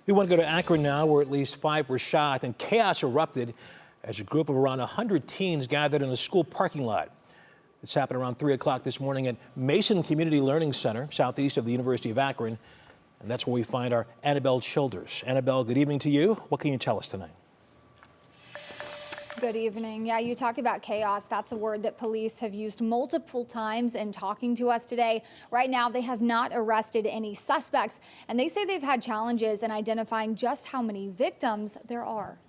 We want to go to Akron now, where at least 5 were shot and chaos erupted as a group of around 100 teens gathered in a school parking lot. This happened around 3 o'clock this morning at Mason Community Learning Center, southeast of the University of Akron. And that's where we find our Annabelle Childers. Annabelle, good evening to you. What can you tell us tonight? Good evening. Yeah, you talk about chaos. That's a word that police have used multiple times in talking to us today. Right now, they have not arrested any suspects, and they say they've had challenges in identifying just how many victims there are.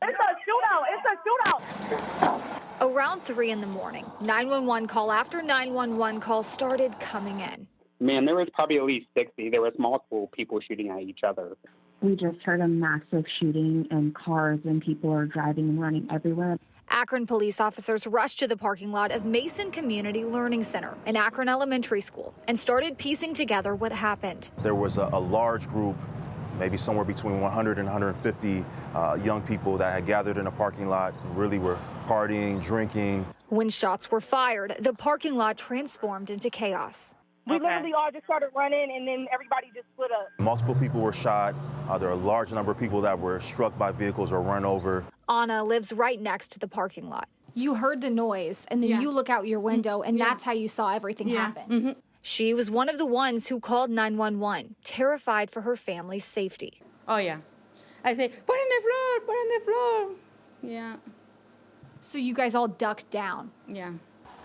It's a shootout. It's a shootout. Around 3 in the morning, 911 call after 911 call started coming in. Man, there was probably at least 60. There was multiple people shooting at each other. We just heard a massive shooting and cars and people are driving and running everywhere. Akron police officers rushed to the parking lot of Mason Community Learning Center in Akron Elementary School and started piecing together what happened. There was a large group, maybe somewhere between 100 and 150 young people that had gathered in a parking lot, really were partying, drinking. When shots were fired, the parking lot transformed into chaos. We literally all just started running, and then everybody just split up. Multiple people were shot. There are a large number of people that were struck by vehicles or run over. Anna lives right next to the parking lot. You heard the noise, and then you look out your window, and that's how you saw everything happen. She was one of the ones who called 911, terrified for her family's safety. Oh, yeah. I say, put on the floor, put on the floor. Yeah. So you guys all ducked down? Yeah.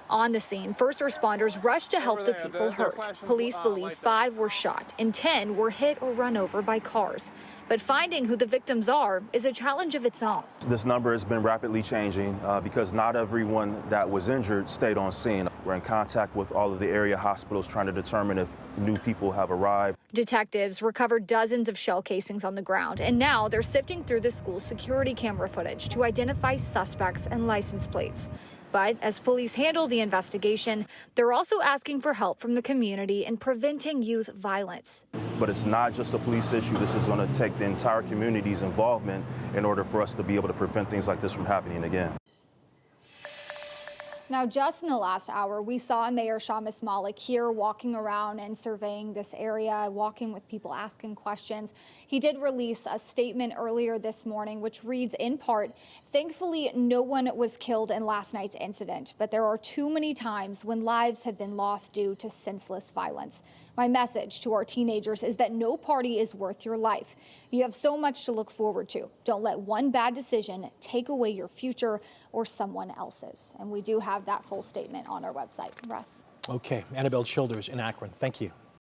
On the scene, first responders rushed to help the people hurt. Police believe 5 were shot and 10 were hit or run over by cars. But finding who the victims are is a challenge of its own. This number has been rapidly changing because not everyone that was injured stayed on scene. We're in contact with all of the area hospitals trying to determine if new people have arrived. Detectives recovered dozens of shell casings on the ground, and now they're sifting through the school's security camera footage to identify suspects and license plates. But as police handle the investigation, they're also asking for help from the community in preventing youth violence. But it's not just a police issue. This is going to take the entire community's involvement in order for us to be able to prevent things like this from happening again. Now, just in the last hour, we saw Mayor Shamus Malik here walking around and surveying this area, walking with people, asking questions. He did release a statement earlier this morning, which reads in part, "Thankfully, no one was killed in last night's incident, but there are too many times when lives have been lost due to senseless violence. My message to our teenagers is that no party is worth your life. You have so much to look forward to. Don't let one bad decision take away your future or someone else's." And we do have that full statement on our website. Russ. Okay, Annabelle Childers in Akron. Thank you.